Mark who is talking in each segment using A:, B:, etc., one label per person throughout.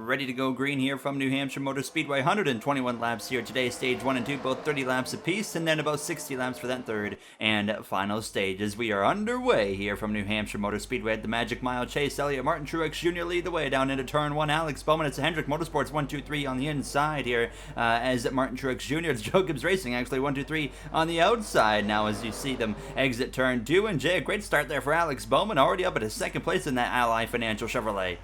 A: ready to go green here from New Hampshire Motor Speedway. 121 laps here today, stage 1 and 2, both 30 laps apiece, and then about 60 laps for that third and final stage as we are underway here from New Hampshire Motor Speedway at the Magic Mile. Chase Elliott, Martin Truex Jr. lead the way down into turn 1. Alex Bowman, it's Hendrick Motorsports 123 on the inside here as Martin Truex Jr. It's Joe Gibbs Racing actually 123 on the outside now as you see them exit turn 2. And Jay, a great start there for Alex Bowman, already up at his second place in that Ally Financial Chevrolet.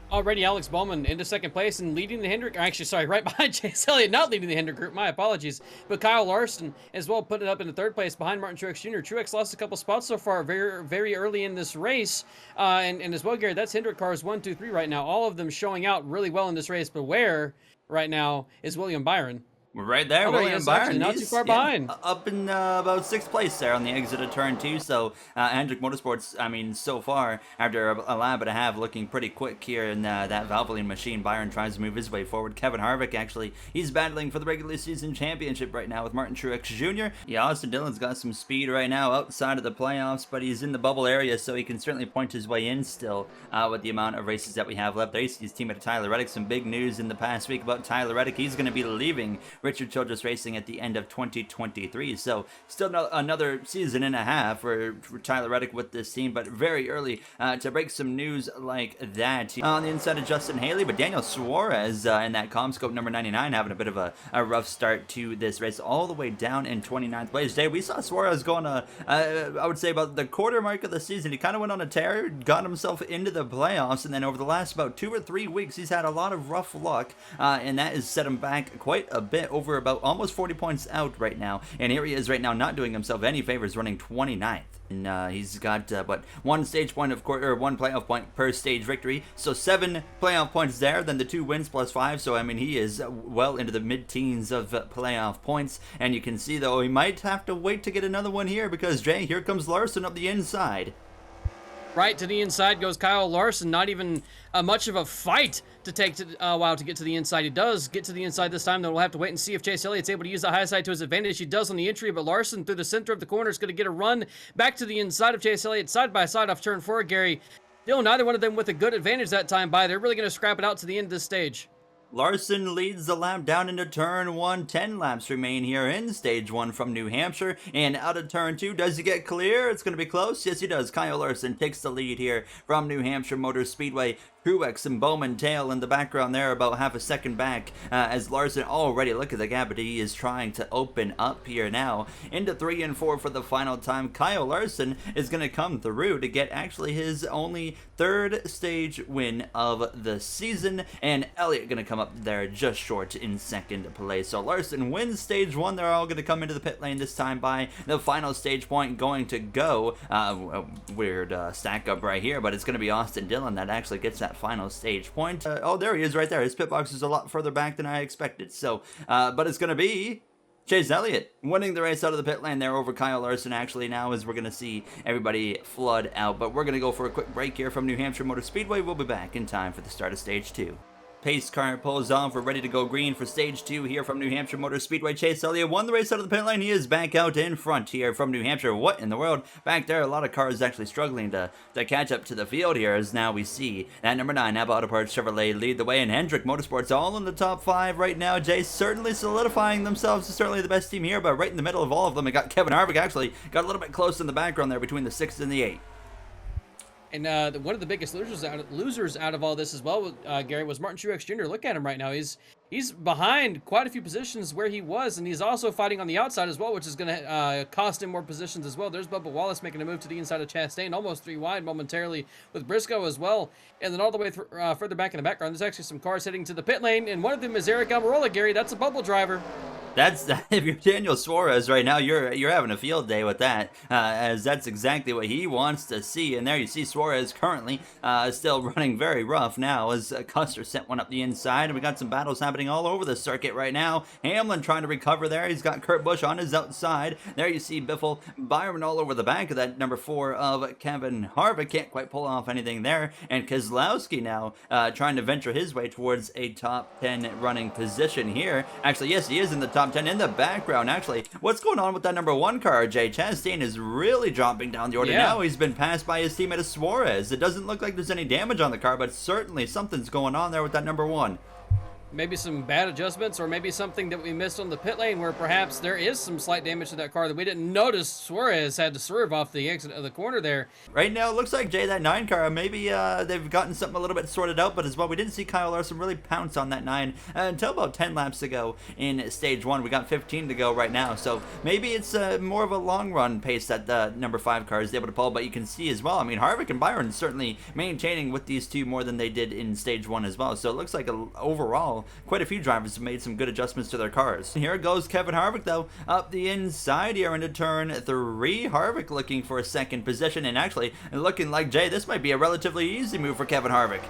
B: Already Alex Bowman into second place and leading the Hendrick, actually, sorry, right behind Chase Elliott, not leading the Hendrick group, my apologies. But Kyle Larson as well putting it up in the third place behind Martin Truex Jr. Truex lost a couple spots so far very early in this race. And as well, Gary, that's Hendrick cars 1, 2, 3 right now. All of them showing out really well in this race. But where right now is William Byron?
A: We're right there, William Byron.
B: Not too far behind.
A: Up in about 6th place there on the exit of turn 2. So Hendrick Motorsports, I mean, so far, after a lap and a half, looking pretty quick here in that Valvoline machine. Byron tries to move his way forward. Kevin Harvick, actually, he's battling for the regular season championship right now with Martin Truex Jr. Yeah, Austin Dillon's got some speed right now outside of the playoffs, but he's in the bubble area, so he can certainly point his way in still with the amount of races that we have left. There you see his teammate Tyler Reddick. Some big news in the past week about Tyler Reddick. He's going to be leaving Richard Childress Racing at the end of 2023, so still another season and a half for Tyler Reddick with this team, but very early to break some news like that. On the inside of Justin Haley, but Daniel Suarez in that Comscope number 99 having a bit of a rough start to this race, all the way down in 29th place. Today we saw Suarez going I would say about the quarter mark of the season. He kind of went on a tear, got himself into the playoffs, and then over the last about 2 or 3 weeks he's had a lot of rough luck, and that has set him back quite a bit, over about almost 40 points out right now, and here he is right now not doing himself any favors, running 29th. And he's got but one stage point one playoff point per stage victory, so 7 playoff points there, then the 2 wins plus 5, so I mean he is well into the mid-teens of playoff points. And you can see though he might have to wait to get another one here, because Jay, here comes Larson up the inside.
B: Right to the inside goes Kyle Larson. Not even much of a fight to take a while to get to the inside. He does get to the inside this time, though. We'll have to wait and see if Chase Elliott's able to use the high side to his advantage. He does on the entry, but Larson through the center of the corner is going to get a run back to the inside of Chase Elliott, side by side off turn 4, Gary. Still, neither one of them with a good advantage that time by. They're really going to scrap it out to the end of this stage.
A: Larson leads the lap down into turn 1. 10 laps remain here in stage 1 from New Hampshire. And out of turn 2, does he get clear? It's going to be close. Yes, he does. Kyle Larson takes the lead here from New Hampshire Motor Speedway. Truex and Bowman tail in the background there, about half a second back, as Larson already, look at the gap, but he is trying to open up here now into 3 and 4 for the final time. Kyle Larson is going to come through to get actually his only 3rd stage win of the season, and Elliott going to come up there just short in 2nd place. So Larson wins stage 1. They're all going to come into the pit lane this time by the final stage point going to go. Weird stack up right here, but it's going to be Austin Dillon that actually gets that final stage point. Oh, there he is right there. His pit box is a lot further back than I expected. So, but it's going to be Chase Elliott winning the race out of the pit lane there over Kyle Larson actually now, as we're going to see everybody flood out. But we're going to go for a quick break here from New Hampshire Motor Speedway. We'll be back in time for the start of stage 2. Pace car pulls off. We're ready to go green for stage 2 here from New Hampshire Motor Speedway. Chase Elliott won the race out of the pit lane. He is back out in front here from New Hampshire. What in the world? Back there, a lot of cars actually struggling to catch up to the field here, as now we see that number 9, Napa Auto Parts Chevrolet, lead the way, and Hendrick Motorsports all in the top 5 right now. Jay certainly solidifying themselves as certainly the best team here, but right in the middle of all of them, we got Kevin Harvick actually got a little bit close in the background there between the 6th and the 8th.
B: And one of the biggest losers out of all this as well, Gary, was Martin Truex Jr. Look at him right now. He's behind quite a few positions where he was, and he's also fighting on the outside as well, which is going to cost him more positions as well. There's Bubba Wallace making a move to the inside of Chastain, almost 3 wide momentarily with Briscoe as well. And then all the way further back in the background, there's actually some cars heading to the pit lane, and one of them is Eric Almirola, Gary. That's a bubble driver.
A: If you're Daniel Suarez right now, you're having a field day with that, as that's exactly what he wants to see. And there you see Suarez currently still running very rough now, as Custer sent one up the inside, and we got some battles happening all over the circuit right now. Hamlin trying to recover there. He's got Kurt Busch on his outside. There you see Biffle, Byron all over the back of that number 4 of Kevin Harvick. Can't quite pull off anything there. And Keselowski now trying to venture his way towards a top 10 running position here. Actually, yes, he is in the top top 10 in the background, actually. What's going on with that number 1 car, Jay? Chastain is really dropping down the order now. He's been passed by his teammate Suarez. It doesn't look like there's any damage on the car, but certainly something's going on there with that number 1.
B: Maybe some bad adjustments, or maybe something that we missed on the pit lane where perhaps there is some slight damage to that car that we didn't notice. Suarez had to swerve off the exit of the corner there.
A: Right now, it looks like, Jay, that 9 car, maybe they've gotten something a little bit sorted out, but as well, we didn't see Kyle Larson really pounce on that 9 until about 10 laps ago in stage 1. We got 15 to go right now, so maybe it's more of a long run pace that the number 5 car is able to pull, but you can see as well, I mean, Harvick and Byron certainly maintaining with these two more than they did in stage 1 as well, so it looks like overall, quite a few drivers have made some good adjustments to their cars. Here goes Kevin Harvick, though, up the inside here into turn 3. Harvick looking for a second position, and actually looking like, Jay, this might be a relatively easy move for Kevin Harvick.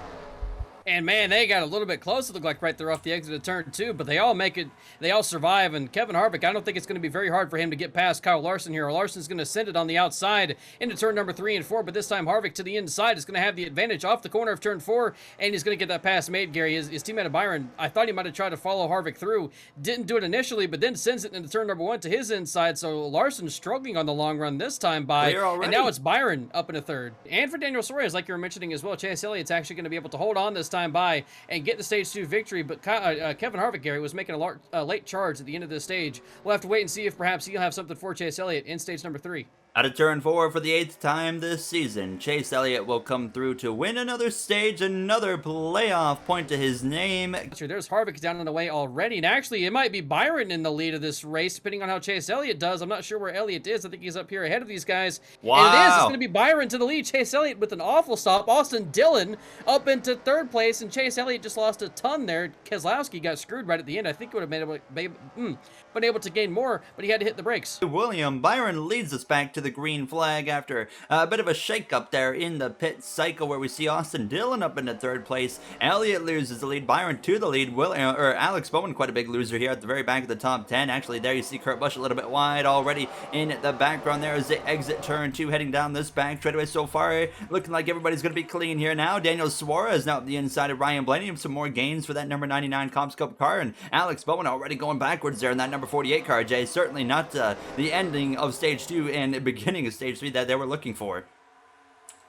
B: And man, they got a little bit close, it looked like, right there off the exit of turn 2, but they all make it, they all survive, and Kevin Harvick, I don't think it's going to be very hard for him to get past Kyle Larson here. Larson's going to send it on the outside into turn number 3 and 4, but this time Harvick to the inside is going to have the advantage off the corner of turn 4, and he's going to get that pass made, Gary. His teammate Byron, I thought he might have tried to follow Harvick through, didn't do it initially, but then sends it into turn number 1 to his inside, so Larson's struggling on the long run this time by, and now it's Byron up in a third. And for Daniel Suarez, like you were mentioning as well, Chase Elliott's actually going to be able to hold on this time by and get the stage 2 victory, but Kevin Harvick, Gary, was making a late charge at the end of this stage. We'll have to wait and see if perhaps he'll have something for Chase Elliott in stage number 3.
A: Out of turn 4 for the 8th time this season, Chase Elliott will come through to win another stage, another playoff point to his name.
B: There's Harvick down on the way already, and actually it might be Byron in the lead of this race, depending on how Chase Elliott does. I'm not sure where Elliott is. I think he's up here ahead of these guys.
A: Wow.
B: And it is. It's going to be Byron to the lead. Chase Elliott with an awful stop. Austin Dillon up into 3rd place, and Chase Elliott just lost a ton there. Keselowski got screwed right at the end. I think it would have been able to gain more, but he had to hit the brakes.
A: William Byron leads us back to the green flag after a bit of a shakeup there in the pit cycle, where we see Austin Dillon up into 3rd place. Elliott loses the lead, Byron to the lead. Alex Bowman, quite a big loser here at the very back of the top 10. Actually, there you see Kurt Busch a little bit wide already in the background there as they exit turn 2, heading down this back straightaway. So far, looking like everybody's going to be clean here now. Daniel Suarez now up the inside of Ryan Blaney. Some more gains for that number 99 Comps Cup car, and Alex Bowman already going backwards there in that number 48 car, Jay. Certainly not the ending of stage 2 and the beginning of stage 3 that they were looking for.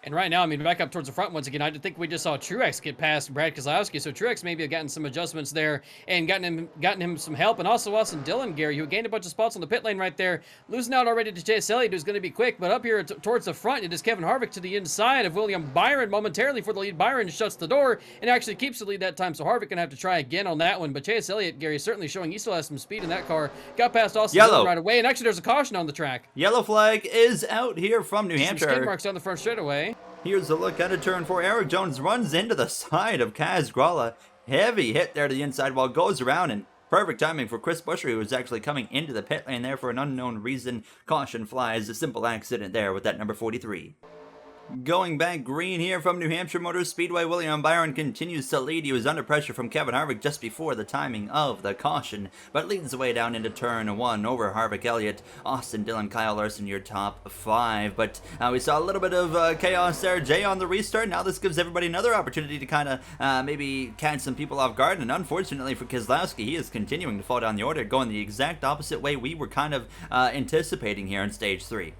B: And right now, I mean, back up towards the front once again, I think we just saw Truex get past Brad Keselowski, so Truex maybe have gotten some adjustments there and gotten him some help. And also Austin Dillon, Gary, who gained a bunch of spots on the pit lane right there, losing out already to Chase Elliott, who's going to be quick. But up here towards the front, it is Kevin Harvick to the inside of William Byron momentarily for the lead. Byron shuts the door and actually keeps the lead that time, so Harvick going to have to try again on that one. But Chase Elliott, Gary, certainly showing he still has some speed in that car. Got past Austin Dillon right away, and actually there's a caution on the track.
A: Yellow flag is out here from New Hampshire.
B: Some skid marks down the front straightaway.
A: Here's a look at a turn 4. Eric Jones runs into the side of Kaz Gralla. Heavy hit there to the inside while goes around, and perfect timing for Chris Buescher, who was actually coming into the pit lane there for an unknown reason. Caution flies. A simple accident there with that number 43. Going back green here from New Hampshire Motor Speedway, William Byron continues to lead. He was under pressure from Kevin Harvick just before the timing of the caution, but leads the way down into turn 1 over Harvick, Elliott, Austin Dillon, Kyle Larson, your top 5. But we saw a little bit of chaos there, Jay, on the restart. Now this gives everybody another opportunity to kind of maybe catch some people off guard, and unfortunately for Keselowski, he is continuing to fall down the order, going the exact opposite way we were kind of anticipating here in stage 3.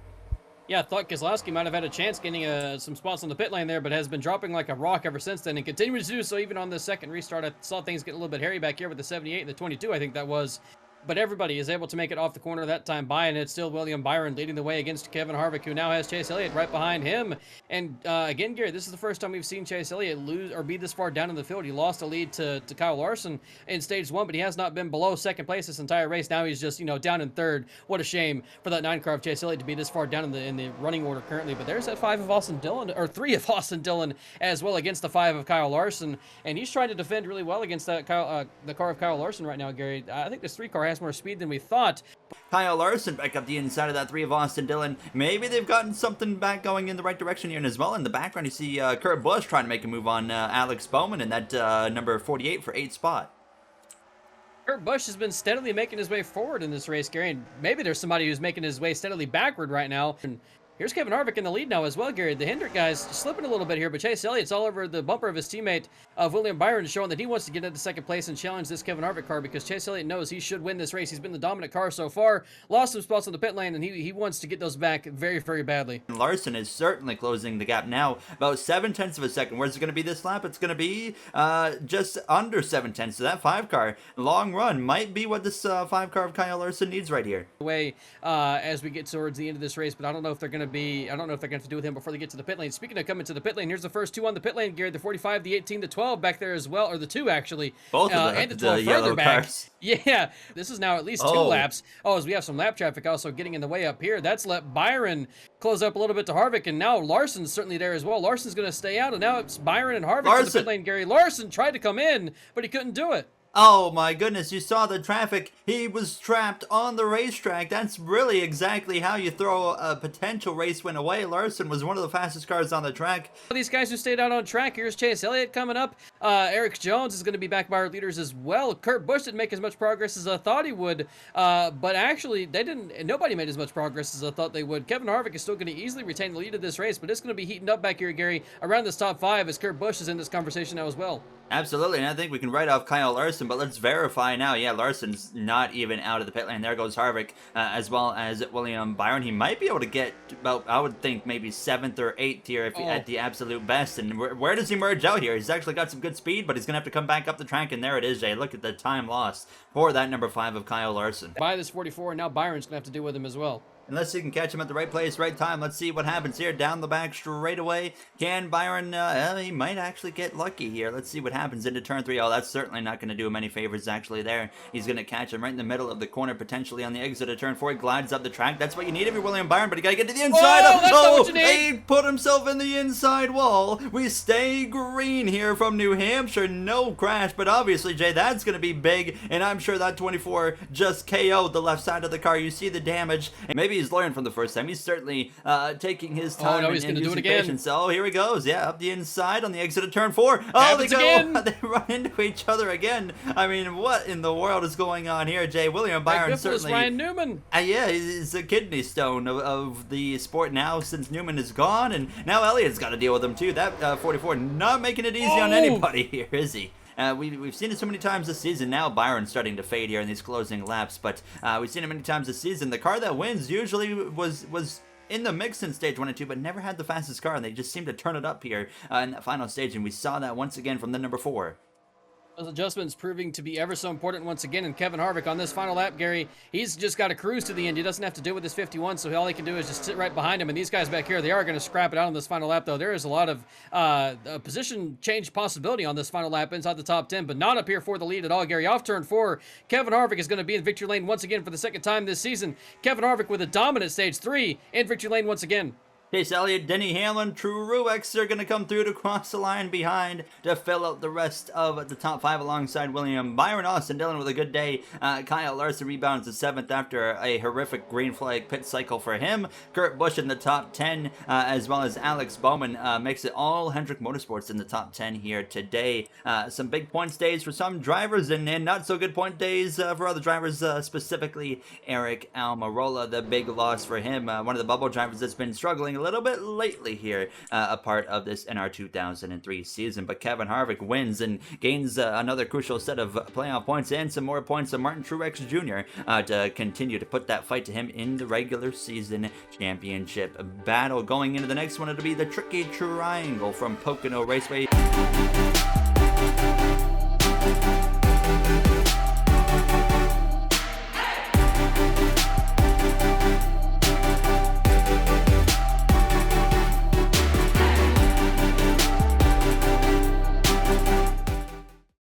B: Yeah, I thought Keselowski might have had a chance getting some spots on the pit lane there, but has been dropping like a rock ever since then and continues to do so even on the second restart. I saw things get a little bit hairy back here with the 78 and the 22, I think that was. But everybody is able to make it off the corner that time by, and it's still William Byron leading the way against Kevin Harvick, who now has Chase Elliott right behind him. And again, Gary, this is the first time we've seen Chase Elliott lose or be this far down in the field. He lost a lead to Kyle Larson in stage 1, but he has not been below 2nd place this entire race. Now he's just, down in 3rd. What a shame for that 9 car of Chase Elliott to be this far down in the running order currently. But there's that 5 of Austin Dillon, or 3 of Austin Dillon as well against the 5 of Kyle Larson, and he's trying to defend really well against that the car of Kyle Larson right now, Gary. I think this 3 car has more speed than we thought.
A: Kyle Larson back up the inside of that 3 of Austin Dillon. Maybe they've gotten something back going in the right direction here, and as well in the background you see Kurt Busch trying to make a move on Alex Bowman in that number 48 for 8th spot.
B: Kurt Busch has been steadily making his way forward in this race, Gary, and maybe there's somebody who's making his way steadily backward right now. And here's Kevin Harvick in the lead now as well, Gary. The Hendrick guy's slipping a little bit here, but Chase Elliott's all over the bumper of his teammate of William Byron, showing that he wants to get into second place and challenge this Kevin Harvick car, because Chase Elliott knows he should win this race. He's been the dominant car so far, lost some spots on the pit lane, and he wants to get those back very, very badly.
A: Larson is certainly closing the gap now, about 7/10 of a second. Where's it going to be this lap? It's going to be just under 7/10. So that 5 car long run might be what this 5 car of Kyle Larson needs right here.
B: Way as we get towards the end of this race, but I don't know if they're going to be. I don't know if they're going to have to do with him before they get to the pit lane. Speaking of coming to the pit lane, here's the first 2 on the pit lane, Gary. The 45, the 18, the 12 back there as well, or the 2 actually.
A: Both of them,
B: and the 12
A: the
B: further
A: yellow
B: back.
A: cars.
B: Yeah, this is now at least 2 laps. Oh, as we have some lap traffic also getting in the way up here. That's let Byron close up a little bit to Harvick, and now Larson's certainly there as well. Larson's going to stay out, and now it's Byron and Harvick to the pit lane, Gary. Larson tried to come in, but he couldn't do it.
A: Oh my goodness, you saw the traffic. He was trapped on the racetrack. That's really exactly how you throw a potential race win away. Larson was one of the fastest cars on the track.
B: These guys who stayed out on track, here's Chase Elliott coming up. Eric Jones is going to be back by our leaders as well. Kurt Busch didn't make as much progress as I thought he would, but actually nobody made as much progress as I thought they would. Kevin Harvick is still going to easily retain the lead of this race, but it's going to be heating up back here, Gary, around this top 5 as Kurt Busch is in this conversation now as well.
A: Absolutely, and I think we can write off Kyle Larson, but let's verify now. Yeah, Larson's not even out of the pit lane. There goes Harvick, as well as William Byron. He might be able to get about, I would think, maybe 7th or 8th here if at the absolute best. And where does he merge out here? He's actually got some good speed, but he's going to have to come back up the track, and there it is, Jay. Look at the time lost for that number 5 of Kyle Larson.
B: By this 44, and now Byron's going to have to deal with him as well.
A: Unless he can catch him at the right place, right time. Let's see what happens here. Down the back straight away. Can Byron, he might actually get lucky here. Let's see what happens into turn 3. Oh, that's certainly not going to do him any favors actually there. He's going to catch him right in the middle of the corner, potentially on the exit of turn 4. He glides up the track. That's what you need if you're William Byron, but you got to get to the inside.
B: Oh, that's not what you need.
A: He put himself in the inside wall. We stay green here from New Hampshire. No crash, but obviously, Jay, that's going to be big, and I'm sure that 24 just KO'd the left side of the car. You see the damage, and maybe he's learned from the first time. He's certainly taking his time
B: he's
A: and
B: gonna do it
A: using
B: again.
A: patience. Oh, here he goes. Yeah, up the inside on the exit of turn 4. Oh, they go.
B: Again.
A: They run into each other again. I mean, what in the world is going on here, Jay? William Byron certainly.
B: Ryan Newman.
A: Yeah, he's a kidney stone of the sport now since Newman is gone, and now Elliott's got to deal with him too. That 44 not making it easy on anybody here, is he? We've seen it so many times this season. Now Byron's starting to fade here in these closing laps, but we've seen it many times this season. The car that wins usually was in the mix in stage 1 and 2, but never had the fastest car, and they just seem to turn it up here in that final stage, and we saw that once again from the number 4.
B: Those adjustments proving to be ever so important once again. And Kevin Harvick on this final lap, Gary, he's just got to cruise to the end. He doesn't have to deal with his 51, so all he can do is just sit right behind him. And these guys back here, they are going to scrap it out on this final lap, though. There is a lot of position change possibility on this final lap inside the top 10, but not up here for the lead at all, Gary. Off turn 4, Kevin Harvick is going to be in victory lane once again for the second time this season. Kevin Harvick with a dominant stage 3 in victory lane once again.
A: Chase Elliott, Denny Hamlin, Truex are going to come through to cross the line behind to fill out the rest of the top 5 alongside William Byron. Austin Dillon with a good day. Kyle Larson rebounds to 7th after a horrific green flag pit cycle for him. Kurt Busch in the top 10, as well as Alex Bowman makes it all Hendrick Motorsports in the top 10 here today. Some big points days for some drivers and not so good point days for other drivers, specifically Eric Almirola. The big loss for him, one of the bubble drivers that's been struggling a little bit lately here, a part of this NR2003 season. But Kevin Harvick wins and gains another crucial set of playoff points and some more points of Martin Truex Jr. To continue to put that fight to him in the regular season championship battle. Going into the next one, it'll be the Tricky Triangle from Pocono Raceway.